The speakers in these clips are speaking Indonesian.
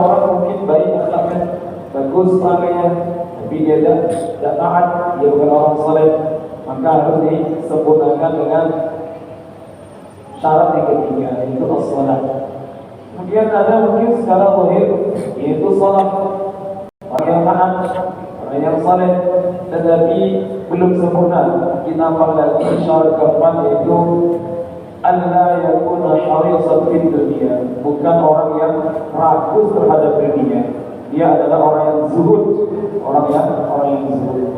orang mungkin baik akhlaknya, bagus perangai, tapi dia tidak taat, dia bukan orang saleh, maka harus disempurnakan dengan syarat yang ketiga, yaitu as-salat. Kemudian ada mungkin secara zahir, yaitu salat, orang yang taat, orang yang saleh, tetapi belum sempurna. Kita lagi syarat keempat, yaitu alla yakuna harisan fid dunya, bukan orang yang rakus terhadap dunia. Dia adalah orang yang zuhud, orang yang zuhud.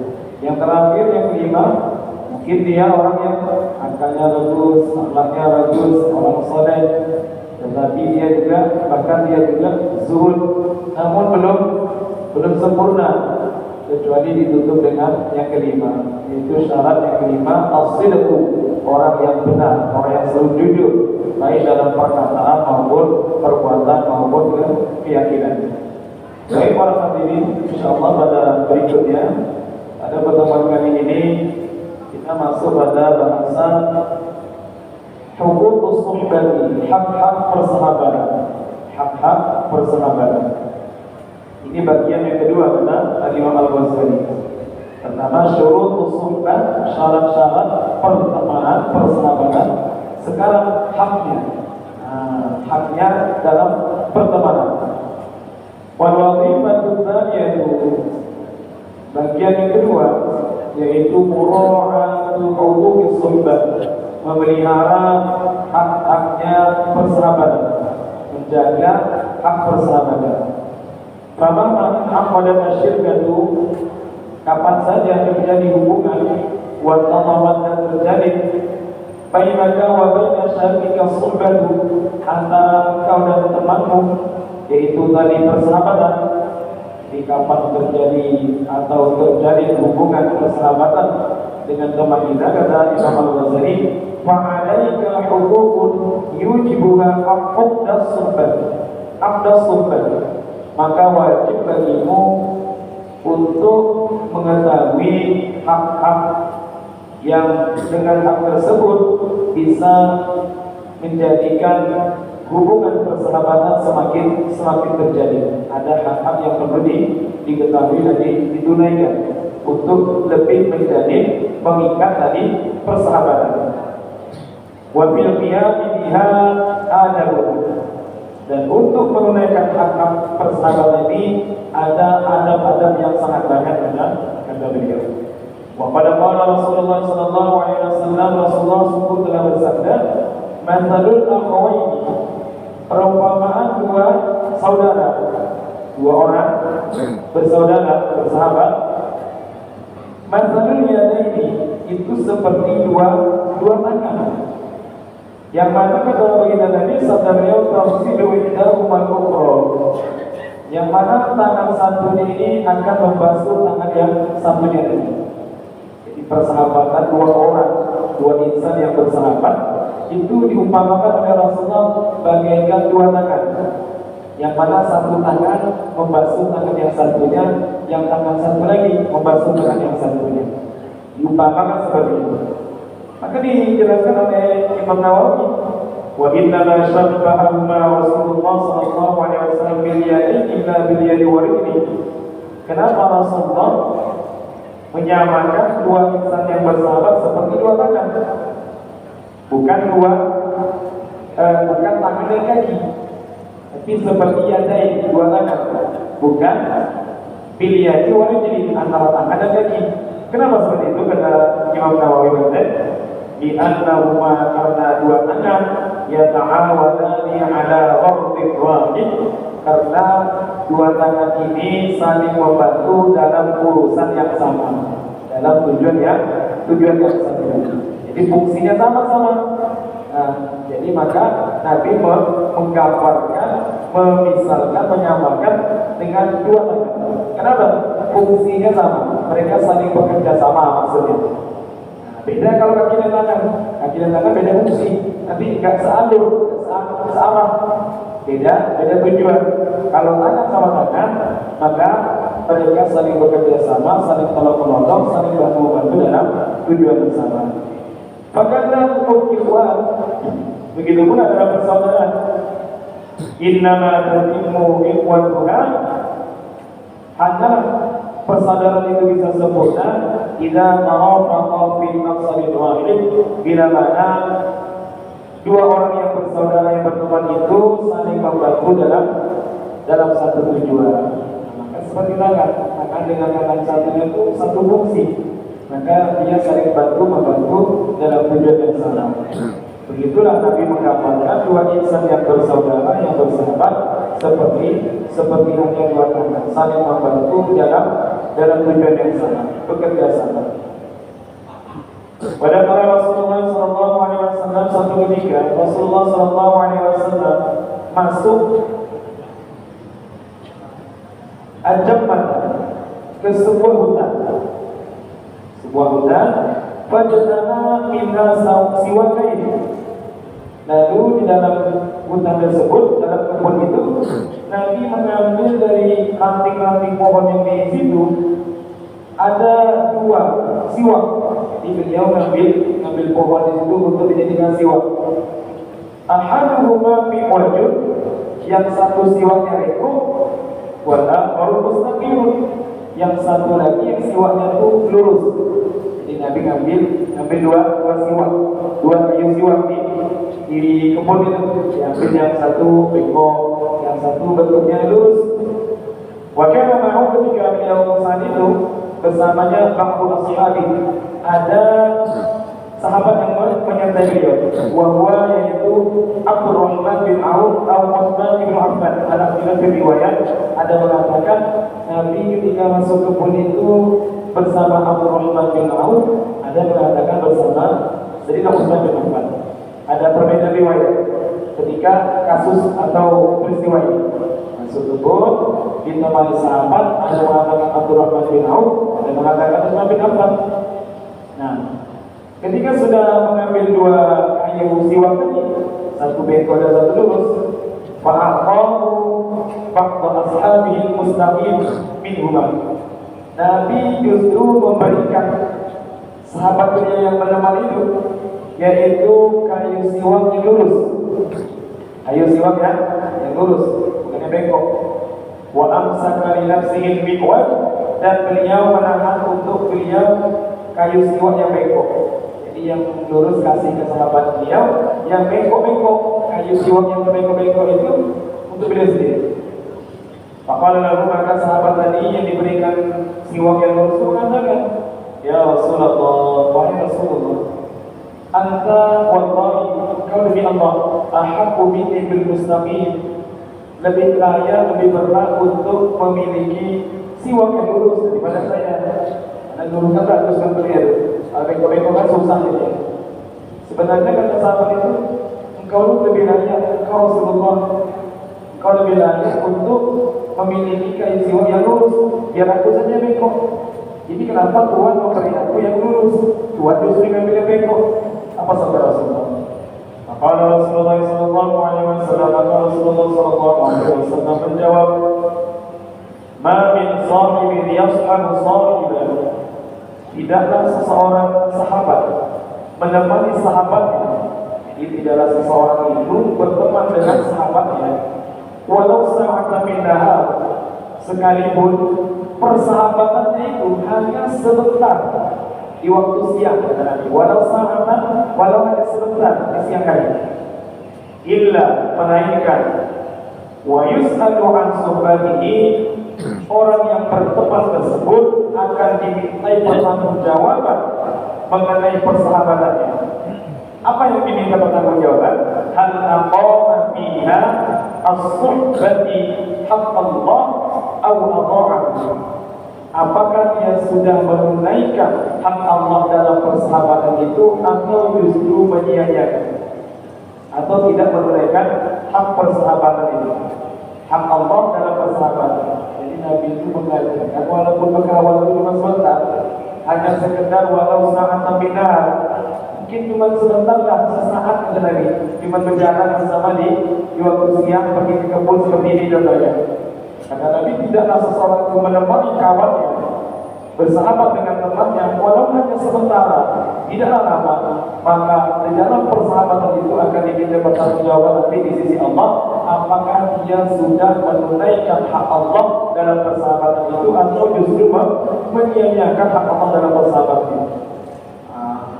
Yang terakhir, yang kelima, mungkin dia orang yang akalnya bagus, akhlaknya bagus, orang saleh, tetapi dia juga zuhud, namun belum sempurna, kecuali ditutup dengan yang kelima, yaitu syarat yang kelima, as-sidqu, orang yang benar, orang yang selalu jujur, baik dalam perkataan maupun perbuatan maupun keyakinan. Baik para hadirin, insyaallah pada berikutnya, pada pertemuan kali ini kita masuk pada bahasan huququs suhbati, hak-hak persahabatan. Hak-hak persahabatan. Ini bagian yang kedua kata Imam Al-Ghazali. Pertama, syurutus suhbah, syarat-syarat pertemanan, persahabatan. Sekarang haknya. Haknya dalam pertemanan. Wal wadhifatu tsaniyatu, bagian yang kedua, yaitu mura'atul huquqis suhbah, memelihara hak-haknya persahabatan, menjaga hak persahabatan. Faman aqada asyirkatu, kapan saja terjadi hubungan wa tamamat dan terjadi bainaka wa baina syarika suhbatu, antara engkau dan temanmu, yaitu tadi persahabatan. Di kapan terjadi atau terjadi hubungan persahabatan dengan teman kita, kata Imam Al-Ghazali, fa'alaika huququn yujibuha aqdas suhbah, maka wajib bagimu untuk mengetahui hak-hak yang dengan hak tersebut bisa menjadikan hubungan persahabatan semakin terjadi. Ada hak-hak yang perlu diketahui dan ditunaikan untuk lebih menjadi mengikat tadi persahabatan. Wa fil qiyami biha adabun, dan untuk menunaikan hak-hak persahabatan ini ada adab-adab yang sangat banyak, kata beliau. Wa pada Rasulullah sallallahu alaihi wasallam, Rasulullah SAW telah bersabda, "Mathalul akhawaini", perumpamaan dua saudara, dua orang bersaudara, bersahabat. Mathalul yadaini, itu seperti dua tangan. Yang mana kata baginda Nabi sabda beliau, "Tafsilu ihdahuma al-ukhra", yang mana tangan satunya ini akan membasuh tangan yang satunya ini. Jadi persahabatan dua orang, dua insan yang bersahabat itu diumpamakan oleh Rasulullah bagaikan dua tangan, yang mana satu tangan membasuh tangan yang satunya, yang tangan satu lagi membasuh tangan yang satunya. Diumpamakan seperti itu. Maka dijelaskan oleh Imam Nawawi, wa inna ma syabbahahuma Rasulullah sallallahu alaihi wasallam bil yadaini illa bil yadi waridni. Kenapa Rasulullah menyamakan dua insan yang bersahabat seperti dua tangan? Bukan tangan dan kaki, tapi seperti yadain, dua tangan. Bukan bil yadi waridni, antara tangan dan kaki. Kenapa seperti itu? Kata Imam Nawawi berkata, di annahuma, karena dua tangan, yata'awadani ala ghardin wahid, karena dua tangan ini saling membantu dalam urusan yang sama, dalam tujuan yang sama. Jadi fungsinya sama-sama. Jadi maka Nabi menggambarkan, memisalkan, menyamakan dengan dua tangan. Kenapa? Fungsinya sama, mereka saling bekerja sama maksudnya. Beda kalau kaki dan tangan beda fungsi, tapi nggak sealur, sama, beda tujuan. Kalau tangan sama tangan, maka mereka saling bekerja sama, saling tolong menolong, saling bantu dalam tujuan bersama. Bagaimana ikhwan, begitu pula dalam persaudaraan. Innama tatimmu ikhwatuha, hanya persaudaraan itu bisa sempurna idza tarafaqa fi maqsadin wahid, bila mana dua orang yang bersaudara yang berteman itu saling membantu dalam satu tujuan. Maka seperti tangan dengan tangan satunya itu satu fungsi, maka dia saling membantu dalam tujuan yang sama. Begitulah Nabi menggambarkan dua insan yang bersaudara, yang bersahabat seperti hanya dua tangan saling membantu dalam tujuan yang sama, bekerja sama. Pada para Rasulullah Sallallahu Alaihi Wasallam satu ketika Rasulullah Sallallahu Alaihi Wasallam masuk ancaman ke sebuah hutan, fajtana minha siwakain. Lalu di dalam hutan tersebut, dalam kebun itu, Nabi mengambil dari ranting-ranting pohon yang di situ ada dua siwak. Jadi beliau ngambil pohon di situ untuk dijadikan siwak. Ahaduhuma fi wajud, yang satu siwaknya ekor, wala baru mustaqim, yang satu lagi yang siwaknya itu lurus. Jadi Nabi ngambil dua siwak, dua kayu siwak di kebun itu, yang satu bengkok, yang satu bentuknya lurus. Wakil mau ketika beliau saat itu bersamanya ba'du ashabi, ada sahabat yang menyertai beliau, wahwa yaitu Abdurrahman bin Auf atau Utsman bin Affan. Ada riwayat ada mengatakan Nabi ketika masuk kebun itu bersama Abdurrahman bin Auf, ada mengatakan bersama Sayyidina Utsman bin Affan. Ada perbedaan riwayat ketika kasus atau peristiwa ini. Masuk kebun ditemani sahabat, ada mengatakan Abdurrahman bin Auf, ada mengatakan Utsman bin Affan. Nah, ketika sudah mengambil dua kayu siwak tadi, satu bengkok dan satu lurus, fa'aqahu ba'du ashabihi mustaqim minhuma. Nabi justru memberikan sahabat beliau yang bernama itu, yaitu kayu siwak yang lurus. Kayu siwak yang lurus, bukan yang bengkok. Wa amsaka li nafsihi al-miqwad, dan beliau menahan untuk beliau kayu siwak yang bengkok. Jadi yang lurus kasih ke sahabat beliau, yang bengkok-bengkok, kayu siwak yang bengkok-bengkok itu untuk beliau sendiri. Lalu maka sahabat tadi yang diberikan siwak yang lurus itu mengatakan, ya Rasulullah, wahai Rasulullah, anta wallahi, kau demi Allah, ahabbu minni bil mustaqim, lebih layak, lebih berhak untuk memiliki siwak yang lurus daripada saya. Dan dulu kan teruskan beliau, bengkok-bengkok kan susah ya. Sebenarnya kata sahabat itu, engkau lebih layak, engkau Rasulullah, engkau lebih layak untuk memiliki kayu siwak yang lurus, biar aku saja bengkok. Jadi kenapa Tuhan memberi aku yang lurus? Tuhan justru ngambil yang bengkok. Apa sabda Rasulullah? Maka Rasulullah Sallallahu Alaihi Wasallam menjawab, Ma min sahibin yashabu sahiban, tidaklah seseorang sahabat menemani sahabatnya. Jadi tidaklah seseorang itu berteman dengan sahabatnya, walau sa'atan min nahar, sekalipun persahabatannya itu hanya sebentar di waktu siang, kata Nabi. Walau sa'atan, walau hanya sebentar di siang hari. Illa, menaikkan, wa yus'alu an suhbatihi, orang yang berteman tersebut akan dimintai pertanggungjawaban mengenai persahabatannya. Apa yang diminta pertanggungjawaban? Hal aqama fiha as-suhbati haqqallah aw adha'ahu. Apakah dia sudah menunaikan hak Allah dalam persahabatan itu, atau justru menyia-nyiakan, atau tidak menunaikan hak persahabatan itu, hak Allah dalam persahabatan. Jadi Nabi itu mengajarkan, walaupun berkawan itu cuma sebentar, hanya sekedar walau sa'atan min nahar, mungkin cuma sebentar lah, sesaat kata Nabi, cuma berjalan bersama di waktu siang pergi ke kebun seperti ini contohnya. Kata Nabi, tidaklah seseorang itu menemani kawannya bersahabat dengan temannya walau hanya sementara, tidaklah lama, maka di dalam persahabatan itu akan diminta pertanggungjawaban nanti di sisi Allah, apakah dia sudah menunaikan hak Allah dalam persahabatan itu atau justru menyia-nyiakan hak Allah dalam persahabatan itu.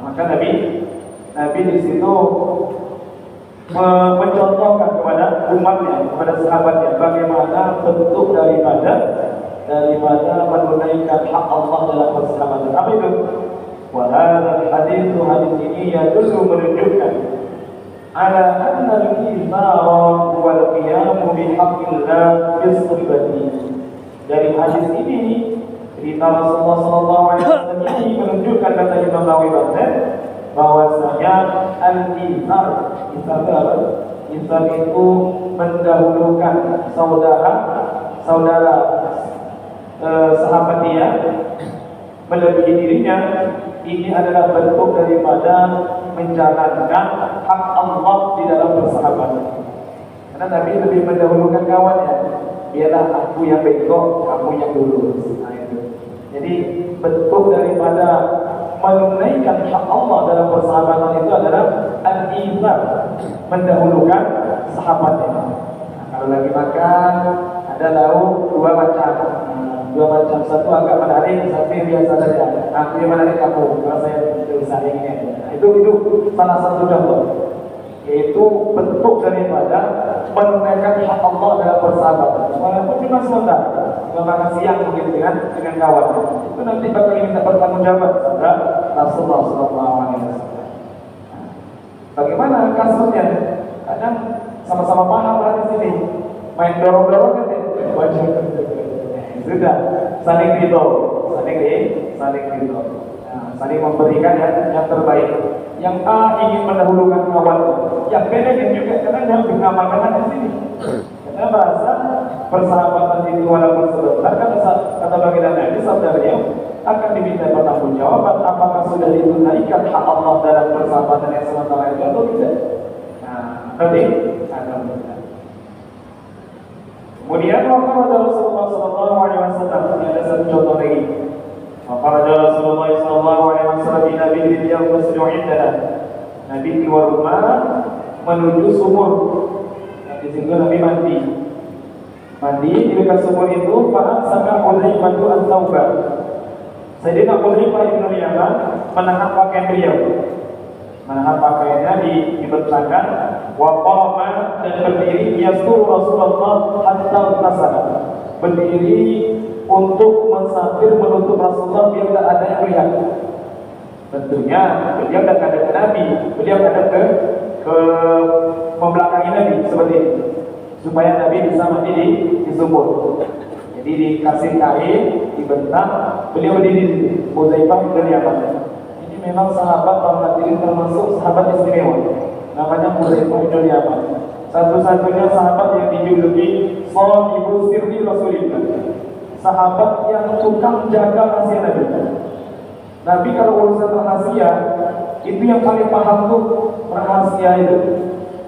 Maka Nabi di situ mencontohkan kepada umatnya, kepada sahabatnya, bagaimana bentuk daripada menunaikan hak Allah dalam persahabatan. Apa itu? Wa hadzal hadits ini yadullu menunjukkan ala anna al-ithara wal qiyam bi haqqillah bis-suhbati. Dari hadis ini cerita Rasulullah sallallahu alaihi wasallam ini menunjukkan, kata Imam Nawawi, bahwasanya al-ithar itu mendahulukan saudara sahabat dia melebihi dirinya. Ini adalah bentuk daripada menjalankan hak Allah di dalam persahabatan. Karena Nabi lebih mendahulukan kawannya. Biarlah aku yang bego, kamu yang dulu. Nah, itu. Jadi bentuk daripada menunaikan hak Allah dalam persahabatan itu adalah al-ithar, mendahulukan sahabatnya. Nah, kalau lagi makan ada lauk dua macam. Satu agak menarik, satu yang biasa saja. Aku yang menarik kamu, kalau saya bisa ini. Itu salah satu contoh. Yaitu bentuk daripada menunaikan hak Allah dalam persahabatan. Walaupun cuma sebentar, cuma makan siang mungkin dengan kawan. Itu nanti bakal minta pertanggungjawaban saudara Rasulullah SAW. Bagaimana kasusnya? Kadang sama-sama paham di sini, main dorong-dorongan ya. Sudah saling ridho, saling memberikan yang terbaik. Yang A ingin mendahulukan kawannya, yang B juga kadang harus mengamalkan di sini. Karena merasa persahabatan itu walaupun sebentar, kata baginda Nabi sabda beliau, akan diminta pertanggungjawaban apakah sudah ditunaikan hak Allah dalam persahabatan yang sementara itu atau tidak. Nah, tadi kemudian waqala Rasulullah sallallahu alaihi wasallam, ada satu contoh lagi. Waqala Rasulullah sallallahu alaihi wasallam di Nabi yang bersedia. Nabi keluar rumah menuju sumur. Di situ Nabi mandi di dekat sumur itu. Pada saat Hudzaifah an-Taubah, Sayyidina Hudzaifah bin Yaman menahan pakaian beliau, menahan pakaiannya dibentangkan. Waqama, dan berdiri yastur Rasulullah hatta tasala, berdiri untuk mensafir menutup Rasulullah biar tidak ada yang melihat. Tentunya beliau tidak ada ke Nabi, beliau ada ke membelakangi Nabi seperti itu, supaya Nabi bisa mandi di sumur. Jadi dikasih kain, dibentang, beliau berdiri di situ. Hudzaifah bin Yaman ini memang sahabat hadirin termasuk sahabat istimewa. Namanya Hudzaifah bin Yaman, satu-satunya sahabat yang dijuluki Shahibus Sirri Rasulillah, sahabat yang tukang jaga rahasia Nabi. Nabi kalau urusan rahasia, itu yang paling paham tuh rahasia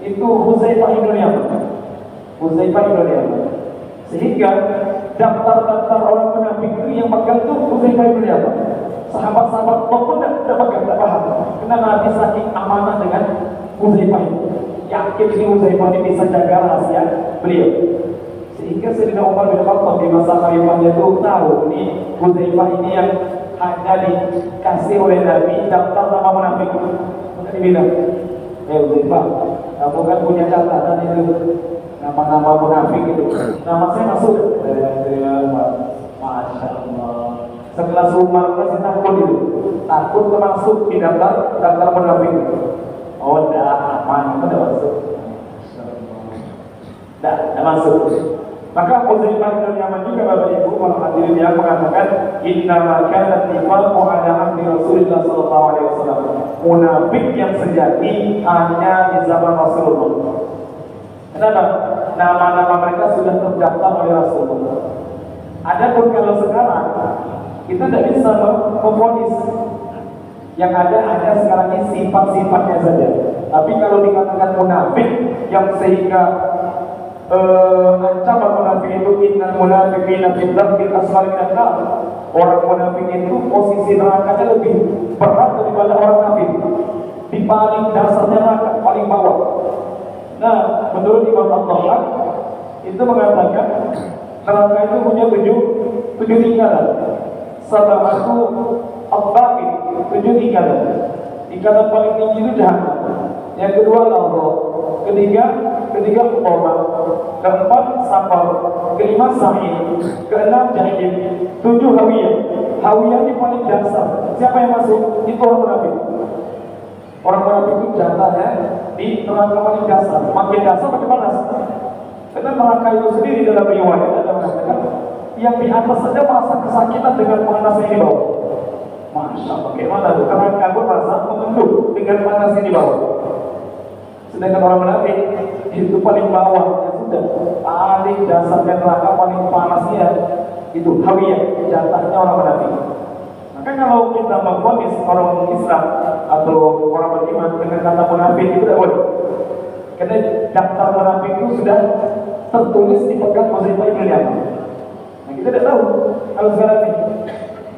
itu Hudzaifah bin Yaman. Sehingga daftar orang munafik itu yang pegang tuh Hudzaifah bin Yaman. Sahabat-sahabat pun tidak pegang, tidak paham. Karena Nabi saking amanah dengan Hudzaifah itu, yakin ini Hudzaifah ini bisa jaga rahasia beliau. Sehingga Sayyidina Umar bin Khattab di masa khalifahnya itu tahu ini Hudzaifah ini yang hanya dikasih oleh Nabi daftar nama munafik. Maka dibilang, Hudzaifah, kamu kan punya catatan itu nama-nama munafik itu. Nama saya masuk. Masya Allah. Setelah Umar masih takut termasuk di daftar munafik. Oh, dah aman, itu dah masuk. Dah masuk. Maka Hudzaifah bin Yaman juga Bapak Ibu para hadirin yang mengatakan inna kana nifaqu ala ahdi Rasulullah sallallahu alaihi wasallam. Munafik yang sejati hanya di zaman Rasulullah. Kenapa? Nama-nama mereka sudah terdaftar oleh Rasulullah. Adapun kalau sekarang kita tidak bisa memvonis. Yang ada sekarang ini sifat-sifatnya saja. Tapi kalau dikatakan munafik yang sehingga ancaman munafik itu innal munafiqina fi dzakil asfali minan nar. Orang munafik itu posisi nerakanya lebih berat daripada orang kafir. Di paling dasarnya neraka, paling bawah. Nah, menurut Imam At-Tabari itu mengatakan neraka itu punya tujuh tingkatan. Sab'atu abwabin, 7 tingkatan. Tingkatan paling tinggi itu jahanam. Yang kedua Allah, ketiga Qur'an, keempat Safar, kelima Sa'id, keenam Jahim, 7 Hawiyah. Hawiyah ini paling dasar. Siapa yang masuk? Itu orang munafik. Orang munafik itu jatahnya di neraka paling dasar. Makin dasar makin panas. Karena neraka itu sendiri dalam riwayat ada mengatakan yang di atas saja merasa kesakitan dengan panasnya di bawah. Masya Allah, bagaimana itu? Neraka pun merasa mengeluh dengan panasnya di bawah. Sedangkan orang munafik itu paling bawah, ya sudah paling dasar dan neraka paling panasnya itu hawiyah, jatahnya orang munafik. Maka kalau kita memvonis orang Islam atau orang beriman dengan kata munafik itu tidak boleh. Karena daftar munafik itu sudah tertulis di pegang Hudzaifah bin Yaman. Nah, kita tidak tahu kalau sekarang ini.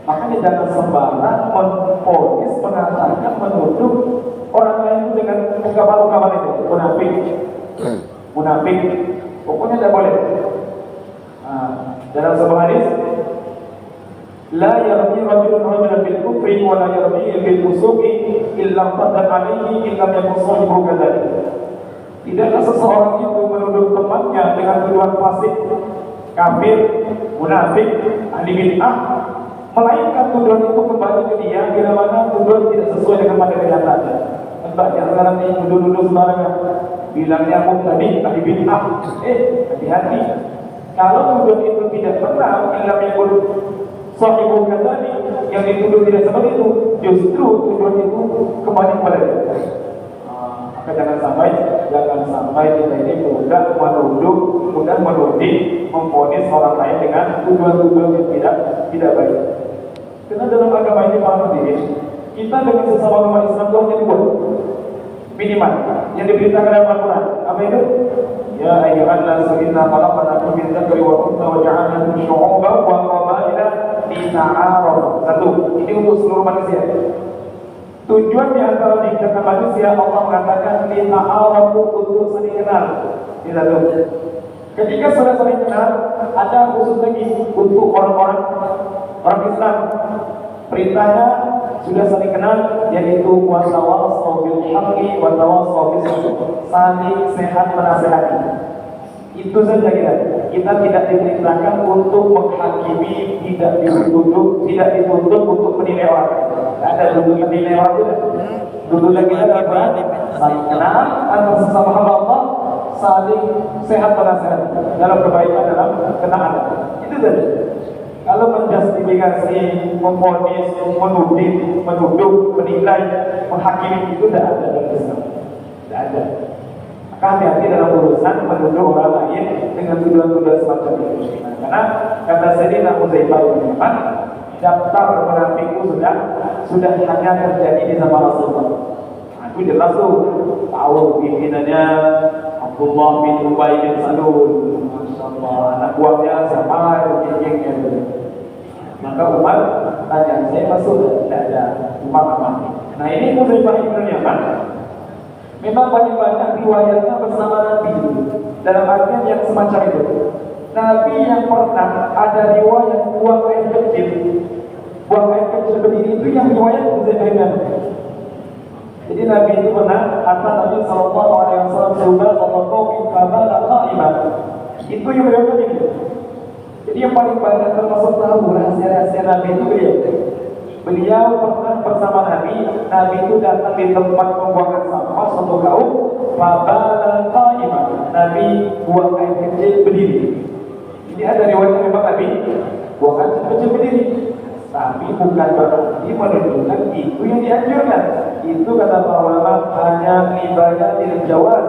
Makanya jangan sembarang memvonis, mengatakan, menuduh orang lain dengan ungkapan-ungkapan itu. Munafik. Pokoknya tidak boleh. Dalam sebuah hadis, la yarmi rajulun rajulan bil kufri wa la yarmi bil fusuqi illa qadda alayhi illa yakun sahibu kadzalik. Tidaklah seseorang itu menuduh temannya dengan tuduhan fasik, kafir, munafik, ahli bid'ah, melainkan tuduhan itu kembali ke dia bila mana tuduhan tidak sesuai dengan pada kenyataannya. Banyak sekarang ini nuduh-nuduh sembarangan, bilangnya tadi ahli bid'ah. Hati-hati. Kalau tuduhan itu tidak benar, illa yakun sahibu kadzalik, yang dituduh tidak seperti itu, justru tuduhan itu kembali kepada dia. Maka jangan sampai kita ini mudah menuding, memvonis orang lain dengan tuduhan-tuduhan yang tidak baik. Karena dalam agama ini para hadirin, kita dengan sesama umat Islam itu hanya dua minimal yang diberitakan dalam Al-Quran. Apa itu? Ya ayyuhannasu inna khalaqnakum min dzakari wa untha wa ja'alnakum syu'uban wa qabaila lita'arafu. Satu, ini untuk seluruh manusia. Tujuan di antara diciptakan manusia, Allah mengatakan lita'arafu, untuk saling kenal. Ini satu. Ketika sudah saling kenal, ada khusus lagi untuk orang Islam. Perintahnya sudah saling kenal, yaitu watawassaw bil haqqi wa tawassaw bis sabr, saling sehat menasihati. Itu saja kita tidak diperintahkan untuk menghakimi, tidak dituntut untuk menilai orang. Tidak ada duduk menilai orang itu. Duduknya kita dapat saling kenal antara sesama hamba Allah, saling sehat menasihati dalam kebaikan, dalam kenalan. Itu saja. Kalau menjustifikasi, memvonis, menuduh, menilai, menghakimi, itu tidak ada dalam Islam. Tidak ada. Maka hati-hati dalam urusan menuduh orang lain dengan tuduhan-tuduhan semacam itu. Karena kata Sayyidina Hudzaifah bin Yaman, daftar munafik itu sudah hanya terjadi di zaman Rasulullah. Itu jelas tuh, tahu pimpinannya Abdullah bin Ubay bin Salul, Masya Allah, anak buahnya siapa, geng-gengnya itu. Maka Umar tanya, saya masuk, tidak ada umat. Nah ini Hudzaifah bin Yaman memang banyak riwayatnya bersama Nabi dalam artian yang semacam itu. Nabi yang pernah ada riwayat buang air kecil berdiri itu yang riwayat Hudzaifah bin Yaman. Jadi Nabi itu pernah kata Nabi sallallahu alaihi wasallam sallallahu qaiman. Itu yang beliau ini. Jadi yang paling banyak termasuk tahu rahasia-rahasia Nabi itu beliau pernah bersama Nabi itu datang di tempat pembuangan sampah suatu kaum, fabala qaiman. Nabi buang air kecil berdiri. Jadi ada riwayat memang Nabi buang air kecil berdiri. Tapi bukan berarti menunjukkan itu yang dianjurkan. Itu kata para ulama hanya ibadah tidak jawaz.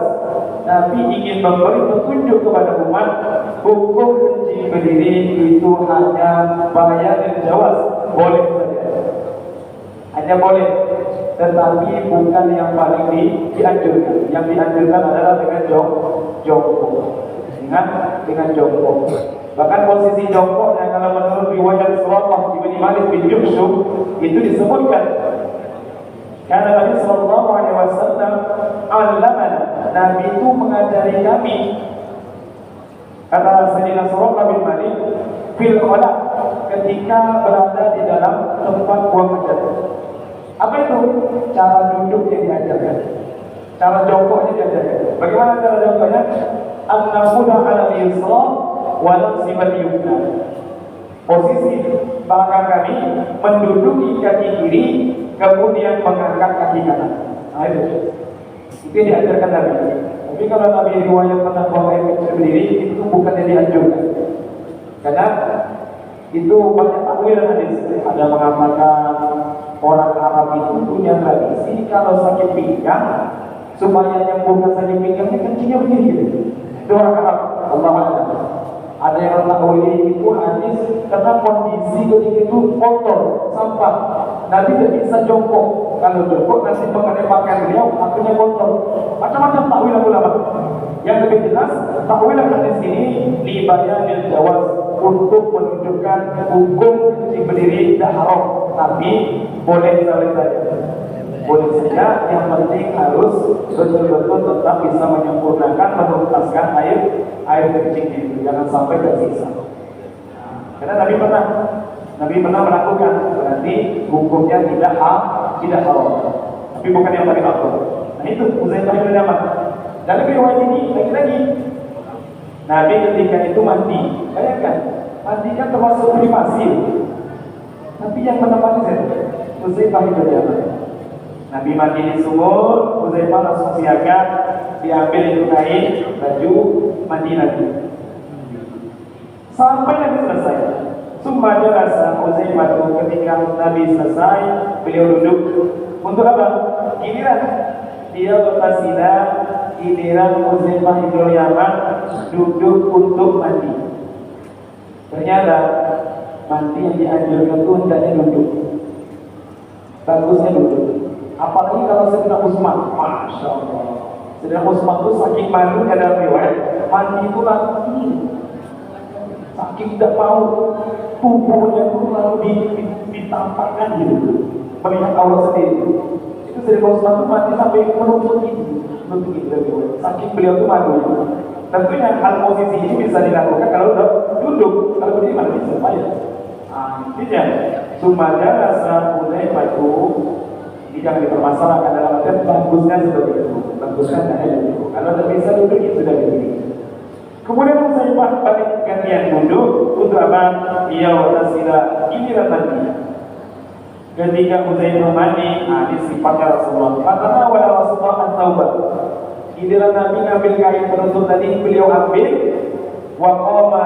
Nabi ingin memberi petunjuk kepada umat, hukum kencing berdiri itu hanya bayar tidak jawaz, boleh saja. Hanya boleh, tetapi bukan yang paling dianjurkan. Yang dianjurkan adalah dengan jongkok. dengan jongkok. Bahkan posisi jongkoknya kalau menurut riwayat Surah Ibn Malik bin Yusuf itu disebutkan karena Nabi Sallallahu Alaihi Wasallam alamana, Nabi itu mengajari kami, kata Sayyidina Surah bin Malik, fil khala, ketika berada di dalam tempat buang hajat. Apa itu? Cara duduk yang diajarkan, cara jongkoknya diajarkan. Bagaimana cara jongkoknya? An-nafuda ala yusra wa nasibat yumna. Posisi belakang kami menduduki kaki kiri, kemudian mengangkat kaki kanan. Nah itu yang diajarkan Nabi. Tapi kalau Nabi riwayat tentang buang air kecil berdiri, itu bukan yang dianjurkan. Karena itu banyak takwil hadis. Ada mengatakan orang Arab itu punya tradisi kalau sakit pinggang supaya nyembuhkan sakit pinggangnya kencingnya begini gitu. Itu orang Arab. Allah Akbar. Ada yang takwil itu hadis karena kondisi ketika itu kotor, sampah. Nabi tidak bisa jongkok. Kalau jongkok nanti mengenai pakaian beliau akhirnya kotor. Macam-macam takwil ulama. Yang lebih jelas takwil hadis ini libayanil jawaz, untuk menunjukkan hukum kencing berdiri tidak haram, tapi boleh saja. Boleh saja, yang penting harus betul-betul tetap bisa menyempurnakan menuntaskan air kencing itu, jangan sampai tersisa. Karena Nabi pernah melakukan, berarti hukumnya tidak haram, tapi bukan yang paling afdal. Nah itu Uzaifah bin Yaman. Dan riwayat ini lagi-lagi Nabi ketika itu mandi, bayangkan mandi kan termasuk privasi, tapi yang menemani saya Uzaifah bin Yaman. Nabi mandi di sumur, Uzaifah langsung siaga, diambil itu kain, baju, mandi lagi. Sampai Nabi selesai. Sumpah rasa Uzaifah itu ketika Nabi selesai, beliau duduk. Untuk apa? Giliran dia bertasila, giliran Uzaifah bin Yaman duduk untuk mandi. Ternyata mandi yang dianjurkan itu hendaknya duduk. Bagusnya duduk. Apalagi kalau Sayyidina Utsman, Masya Allah, Sayyidina Utsman itu saking malu dalam riwayat mandi itu lagi, saking tidak mau tubuhnya itu lalu ditampakkan gitu, melihat Allah sendiri. Itu Sayyidina Utsman itu mandi sampai menutup gitu, saking beliau itu malu. Tentunya hal posisi ini bisa dilakukan kalau duduk, kalau berdiri mana bisa payah. Intinya, sumada rasa Uzaifah itu jangan dipermasalahkan dalam artian bagusnya seperti itu, bagusnya hanya itu. Kalau tidak bisa duduk itu sudah begini. Kemudian Uzaifah balik gantian duduk untuk apa? Ia watasila ini mandi. Ketika Uzaifah mandi, ini sifatnya Rasulullah. Karena wala Rasulullah at-taubah. Giliran Nabi ngambil kain penutup tadi, beliau ambil. Wa qama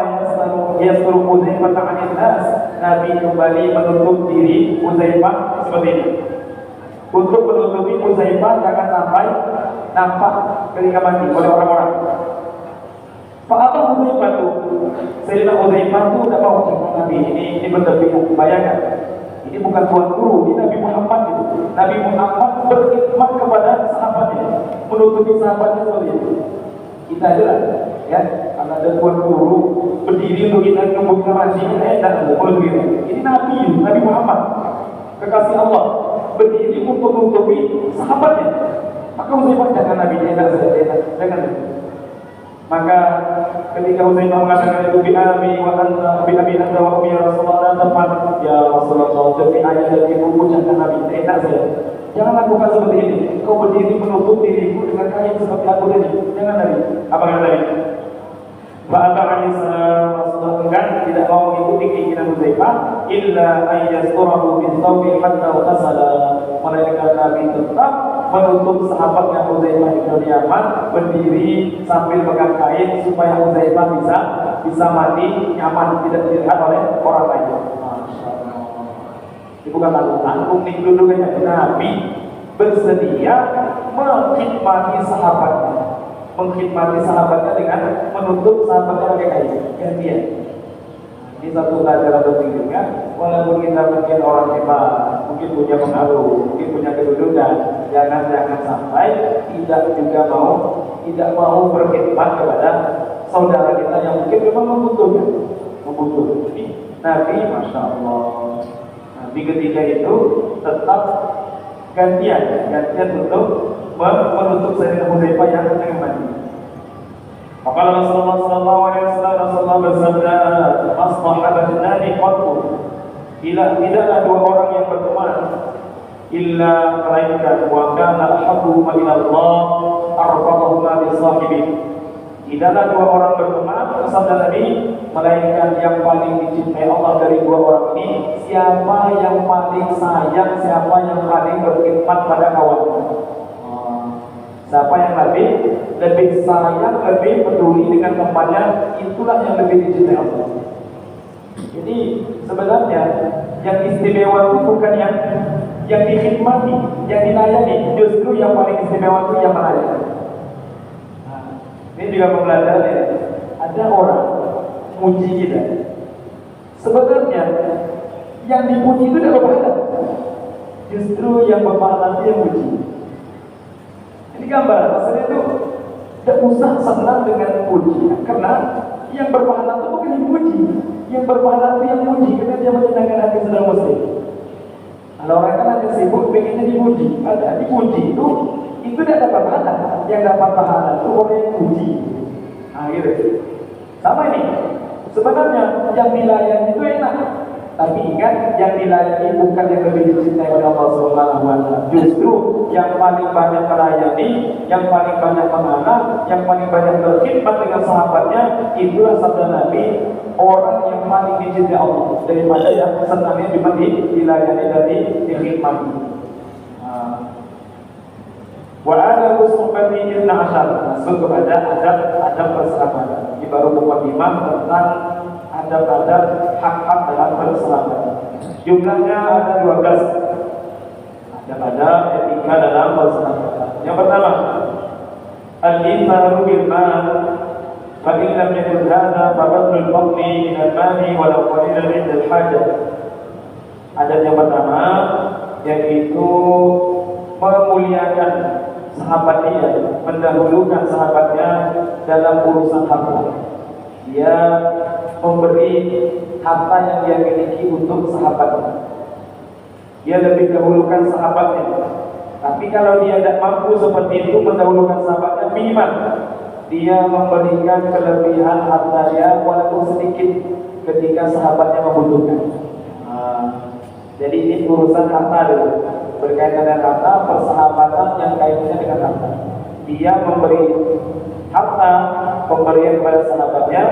yasru Uzaifah ta'anil nas. Nabi kembali menutup diri Uzaifah seperti ini. Untuk menutupi Uzaifah jangan sampai nampak ketika mandi oleh orang-orang. Pak apa Uzaifah itu? Sayyidina Uzaifah itu tidak mau cakap Nabi ini berlebihan. Bayangkan, ini bukan tuan guru, ini Nabi Muhammad itu. Nabi Muhammad berkhidmat kepada sahabatnya, menutupi sahabatnya seperti itu. Kita aja lah, ya. Kalau ada tuan guru berdiri untuk kita membuka mandi, kita boleh begini. Ini Nabi Muhammad, kekasih Allah, berdiri untuk menutupi sahabatnya. Maka Uzaifah jangan Nabi jangan. Maka ketika Uzaifah mengatakan itu bi abi anta wa ummi Rasulullah, tepat ya Rasulullah, demi ayah dan ibuku jangan Nabi enak saya. Jangan lakukan seperti ini. Kau berdiri menutup diriku dengan kain seperti aku tadi. Jangan Nabi. Apa kata Nabi? Ba'ata Rasulullah enggan, tidak mau mengikuti keinginan Uzaifah illa ayyasturahu bin thawbi hatta ghasala. Melainkan Nabi tetap menutup sahabatnya Uzaifah bin Yaman berdiri sambil pegang kain supaya Uzaifah bisa mandi nyaman, tidak dilihat oleh orang lain. Masyaallah. Ini bukan tanggung nih duduknya. Nabi bersedia mengkhidmati sahabatnya dengan menutup sahabatnya pakai kain. Gantian. Ini satu pelajaran penting juga. Walaupun kita mungkin orang hebat, mungkin punya pengaruh, mungkin punya kedudukan, jangan sampai tidak mau berkhidmat kepada saudara kita yang mungkin memang membutuhkan. Nabi, masya Allah, Nabi ketika itu tetap gantian untuk menutup Sayyidina Hudzaifah yang mandi. Maka Rasulullah sallallahu alaihi wasallam bersabda, "Ashabatun qattu." Tidaklah dua orang yang berteman illa melainkan wa kana ahabbuhuma ila Allah arfaqahuma bi sahibi. Tidaklah dua orang berteman, sabda Nabi, melainkan yang paling dicintai Allah dari dua orang ini siapa yang paling sayang, siapa yang paling berkhidmat pada kawannya. Siapa yang lebih sayang, lebih peduli dengan temannya, itulah yang lebih dicintai Allah. Jadi sebenarnya yang istimewa itu bukan yang dikhidmati, yang dilayani, justru yang paling istimewa itu yang melayani. Ini juga mempelajari, ada orang muji kita. Sebenarnya yang dipuji itu tidak berpahala, justru yang berpahala itu yang muji. Ini gambar, maksudnya itu tidak usah senang dengan puji, karena yang berpahala itu bukan yang muji, yang berpahala itu yang muji, karena dia menyenangkan hati saudara muslim. Kalau orang kan hanya sibuk pengennya dipuji, ada dipuji itu tidak dapat pahala. Yang dapat pahala itu orang yang puji. Akhirnya sama ini. Sebenarnya yang dilayani itu enak, tapi ingat yang dilayani bukan yang lebih dicintai oleh Allah Subhanahu wa Ta'ala. Justru yang paling banyak melayani, yang paling banyak mengalah, yang paling banyak berkhidmat dengan sahabatnya, itulah sabda Nabi, orang yang paling dicintai Allah daripada yang senangnya cuma dilayani dan dikhidmati. Wa ada suhbati ibna asyar, masuk kepada adab persahabatan. Ini baru mukadimah tentang adab-adab hak-hak dalam persahabatan. Jumlahnya ada 12. Adab-adab etika dalam persahabatan. Yang pertama, al-itharu bil mal, fa in lam yakun hadha fa badlul fadli min al-mali walau qalilan min al-hajah. Adab yang pertama yaitu memuliakan sahabat dia, mendahulukan sahabatnya dalam urusan harta. Dia memberi harta yang dia miliki untuk sahabatnya. Dia lebih dahulukan sahabatnya. Tapi kalau dia tidak mampu seperti itu mendahulukan sahabatnya, minimal dia memberikan kelebihan harta dia walaupun sedikit ketika sahabatnya membutuhkan. Jadi ini urusan harta dulu. Berkaitan dengan harta, persahabatan yang kaitannya dengan harta. Dia memberi harta, pemberian kepada sahabatnya,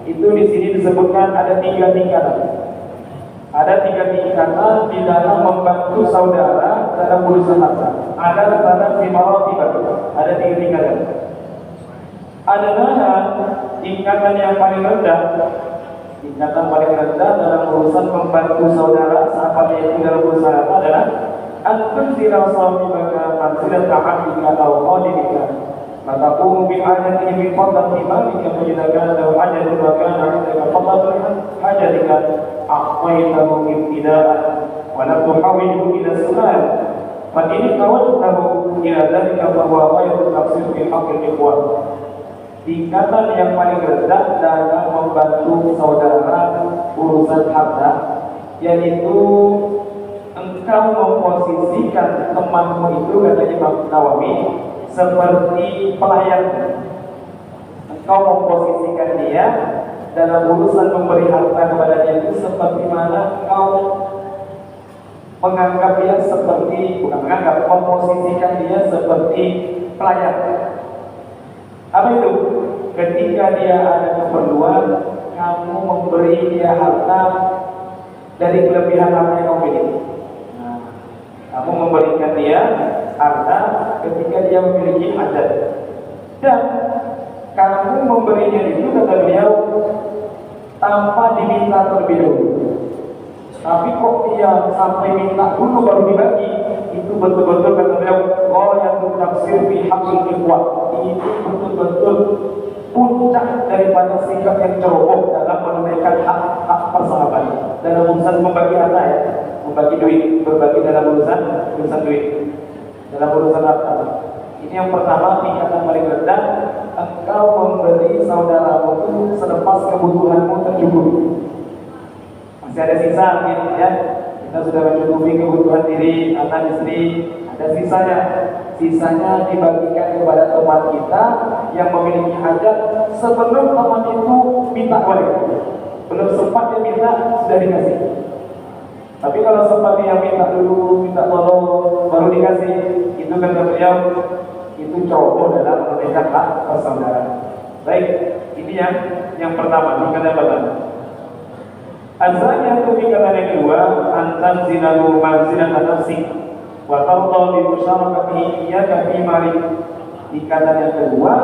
itu di sini disebutkan ada 3 tingkatan. Ada 3 tingkatan di dalam membantu saudara dalam urusan harta. Ada tanda simarotibah. Ada 3 tingkatan. Adalah tingkatan yang paling rendah. Tingkatan paling rendah dalam urusan membantu saudara, sahabat yang dalam urusan harta adalah an-tunzila sahibaka manzilat ta'abika atau qadimika mataqumu bi'adatihi min fadlati malika fajidaka lahu hajatun wa kana 'indaka fadlatun hajatika a'taitahu ibtida'an wa lam tuhawwilhu ila su'al fa in tawajjahu ila dhalika fa huwa ghayru tafsir fi haqqil ikhwan. Tingkatan yang paling rendah dalam membantu saudara urusan harta yaitu engkau memposisikan temanmu itu, katanya Imam Nawawi, seperti pelayan. Engkau memposisikan dia dalam urusan memberi harta kepada dia itu seperti mana engkau menganggap dia seperti, bukan menganggap, memposisikan dia seperti pelayan. Apa itu? Ketika dia ada keperluan, kamu memberi dia harta dari kelebihan harta yang kamu miliki. Kamu memberikan dia harta ketika dia memiliki hajat, dan kamu memberinya itu, kata beliau, tanpa diminta terlebih dahulu. Tapi kok dia sampai minta dulu baru dibagi, itu betul-betul, kata beliau, ghayatul tafsir fi haqqil ikhwan. Itu betul-betul puncak daripada sikap yang ceroboh dalam menunaikan hak persahabatan dalam urusan membagi harta, ya, membagi duit, berbagi dalam urusan duit, dalam urusan harta. Ini yang pertama, tingkatan paling rendah, engkau memberi saudaramu itu selepas kebutuhanmu tercukupi. Masih ada sisa gitu ya. Kita sudah mencukupi kebutuhan diri, anak istri, ada sisanya. Sisanya dibagikan kepada teman kita yang memiliki hajat sebelum teman itu minta balik. Belum sempat dia minta, sudah dikasih. Tapi kalau sempat dia minta dulu, minta tolong, baru dikasih, itu kata beliau, itu cowok dalam menunaikan hak persaudaraan. Baik, ini yang pertama, tingkatan pertama. Azanya itu tingkatan yang kedua, antan zinalu manzilan nafsi wa tarda bi musyarakatihi iyyaka fi mali. Tingkatan yang kedua,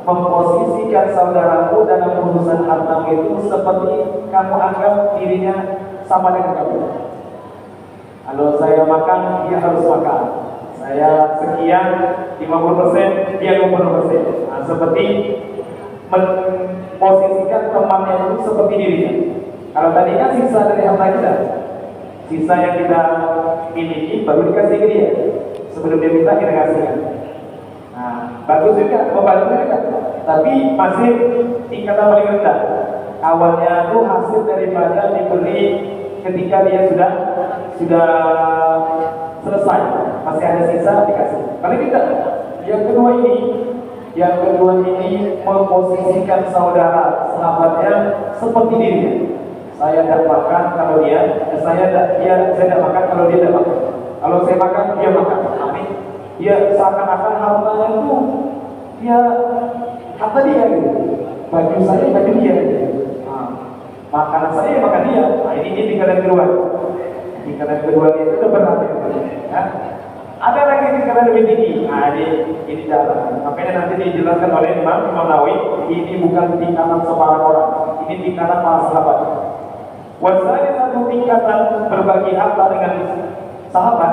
memposisikan saudaramu dalam urusan harta itu seperti kamu anggap dirinya sama dengan kamu. Kalau saya makan, dia harus makan. Saya sekian 50%, dia 50%. Nah, seperti memposisikan temannya itu seperti dirinya. Kalau tadi kan sisa dari harta kita, sisa yang kita miliki baru dikasih ke dia. Sebelum dia minta kita kasihkan. Nah, bagus juga, membantu juga. Tapi masih tingkatan paling rendah. Awalnya itu hasil daripada diberi ketika dia sudah selesai, masih ada sisa dikasih. Kalau kita yang kedua ini memposisikan saudara sahabatnya seperti dirinya. Saya tidak makan kalau saya tidak makan kalau dia tidak makan. Kalau saya makan, dia makan. Amin. Dia seakan-akan hartanya itu dia harta dia gitu. Baju saya baju dia gitu. Makanan saya makan dia. Nah, ini tingkatan kedua. Tingkatan kedua itu berat ya. Ada lagi tingkatan lebih tinggi. Nah, ini jalan. Makanya nanti dijelaskan oleh Imam Nawawi, ini bukan tingkatan sebarang orang. Ini tingkatan para sahabat. Wasanya satu tingkatan berbagi harta dengan sahabat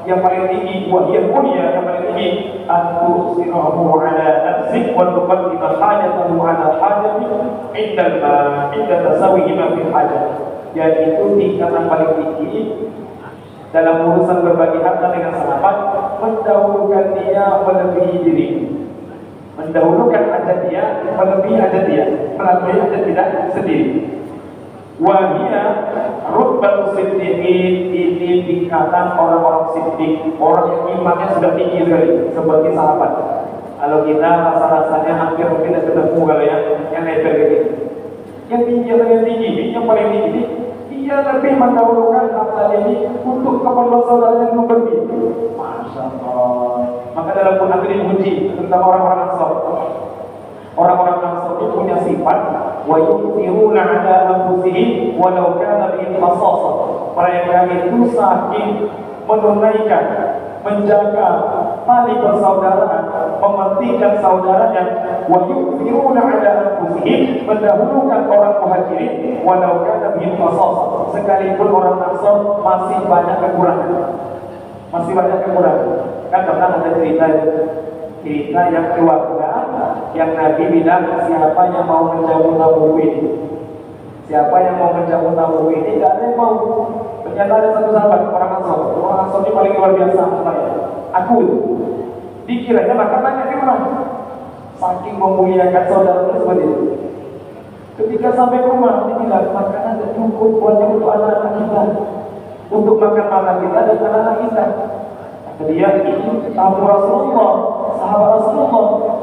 yang paling tinggi, wahiyah mulia yang paling tinggi, antu sirahu ala nafsik wa tuqaddima hajatahu ala hajati inda tasawihima fil hajat. Yaitu tingkatan paling tinggi dalam urusan berbagi harta dengan sahabat, mendahulukan dia melebihi diri, mendahulukan hajat dia melebihi hajat dia, melampaui hajat tidak sendiri. Wahia rutbatu siddiqin, ini tingkatan orang-orang siddiq, orang yang imannya sudah tinggi sekali, seperti sahabat. Kalau kita rasa-rasanya hampir tidak ketemu kalau yang level gitu. Yang tinggi, yang paling tinggi, dia lebih mendahulukan harta ini untuk keperluan saudaranya yang berbeda. Masya Allah. Maka dalam Quran ini dipuji, terutama orang-orang Ansar. Orang-orang Ansar itu punya sifat wa yu'thiruna 'ala anfusihim walau kana bihim khasasah. Mereka itu saking menunaikan, menjaga tali persaudaraan, mementingkan saudaranya, wa yu'thiruna 'ala anfusihim, mendahulukan orang muhajirin walau kana bihim khasasah. Sekalipun orang Ansar masih banyak kekurangan. Kan pernah ada cerita yang keluarga yang Nabi bilang, siapa yang mau menjauh Nabawi ini, siapa yang mau menjauh Nabawi ini, tidak ada yang mau. Ternyata ada satu sahabat orang Ansar ini paling luar biasa saya. Aku dikiranya makanannya di mana, saking memuliakan saudara tersebut itu. Ketika sampai ke rumah, dia bilang makanan tidak cukup buatnya untuk anak-anak kita, untuk makan kita dan anak-anak kita. Dia ini tamu Rasulullah, sahabat Rasulullah.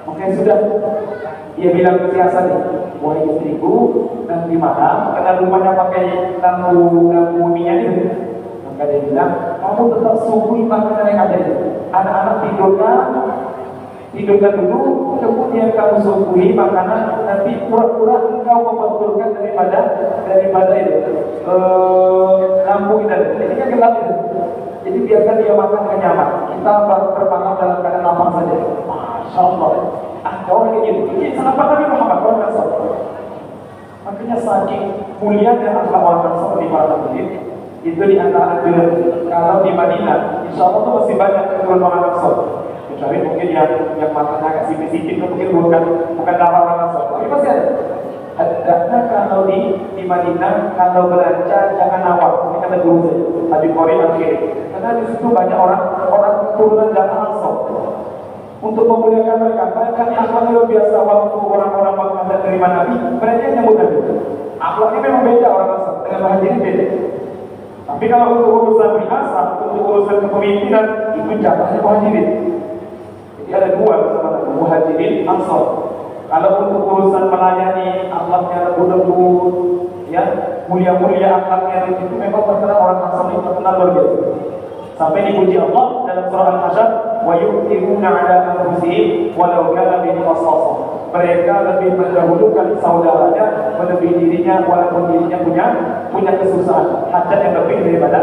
Makanya sudah dia bilang ke siasat, wahai istriku, nanti malam karena rumahnya pakai lampu minyak itu. Maka dia bilang, kamu tetap suguhi makanan yang ada itu. Anak-anak tidurkan dulu, kemudian kamu suguhi makanan. Nanti pura-pura engkau membetulkan daripada itu lampu kita. Ini kan gelap itu. Jadi biarkan dia makan dengan nyaman. Kita bermakan dalam keadaan lapang saja. Masya Allah. Orang kayak gitu. Ini sahabat Nabi Muhammad orang Ansar. Makanya saking mulia dan akhlak orang Ansar di para tabi'in itu di antara kalau di Madinah, insya Allah itu masih banyak keturunan orang Ansar. Kecuali mungkin yang makan agak sipit-sipit itu mungkin bukan darah orang Ansar. Tapi masih ada. Hendaknya kalau di Madinah kalau belanja jangan awal, ini kata guru saya, Habib Qori Al-Khiri. Karena di situ banyak orang turunan dari Ansar. untuk memuliakan mereka. Mereka akhlak luar biasa. Waktu orang-orang Makkah dan terima Nabi, mereka nyambut Nabi. Akhlaknya memang beda orang Ansar dengan Muhajirin beda. Tapi kalau untuk urusan rihasa, untuk urusan kepemimpinan, itu jatahnya Muhajirin. Jadi ada dua bersama Nabi, Muhajirin, Ansar. Kalau untuk urusan melayani, akhlaknya lembut, ya mulia-mulia akhlaknya itu memang terkenal orang Ansar ini terkenal luar biasa. Sampai dipuji Allah dalam surah Al-Hasyr, wa yu'thiruna 'ala anfusihim walau kana bihim khasasah. Mereka lebih mendahulukan saudaranya melebihi dirinya walaupun dirinya punya kesusahan, hatta yang lebih daripada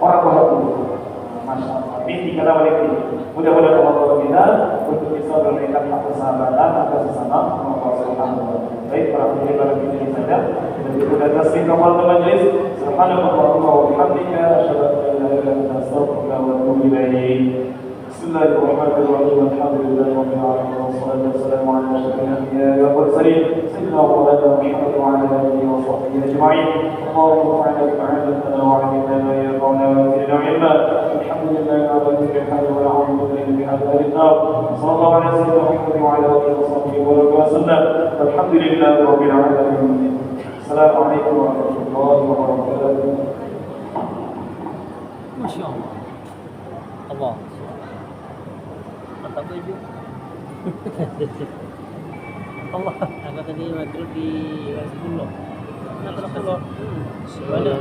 orang Muhammad. Masya Allah. Ini tiga oleh ini. Mudah-mudahan Allah kita untuk bisa memberikan hak persahabatan atas sesama Allah Subhanahu wa taala. Baik, para pendengar ini saja. Dan kita tasbih kafaratul majlis. Subhanallah wa bihamdika asyhadu an la ilaha illa anta astaghfiruka wa atubu ilaik. Bismillahirrahmanirrahim. Alhamdulillahirabbil alamin. Wassalatu wassalamu ala asyrafil anbiya'i wal mursalin. Sayyidina Muhammad wa ala alihi wa sahbihi ajma'in. Allahumma inna ta'ala wa 'allimna ma yanfa'una wa zidna 'ilma. Alhamdulillahi ala kulli hal wa a'udhu billahi min adhabil nar. Sallallahu ala sayyidina Muhammad wa ala alihi wa sahbihi wa sallam. Alhamdulillahi rabbil alamin. Assalamualaikum warahmatullahi wabarakatuh. Masya Allah. Allah. Mantap baju. Allah. Apa tadi maghrib di Rasulullah? Kenapa Rasulullah? Mana?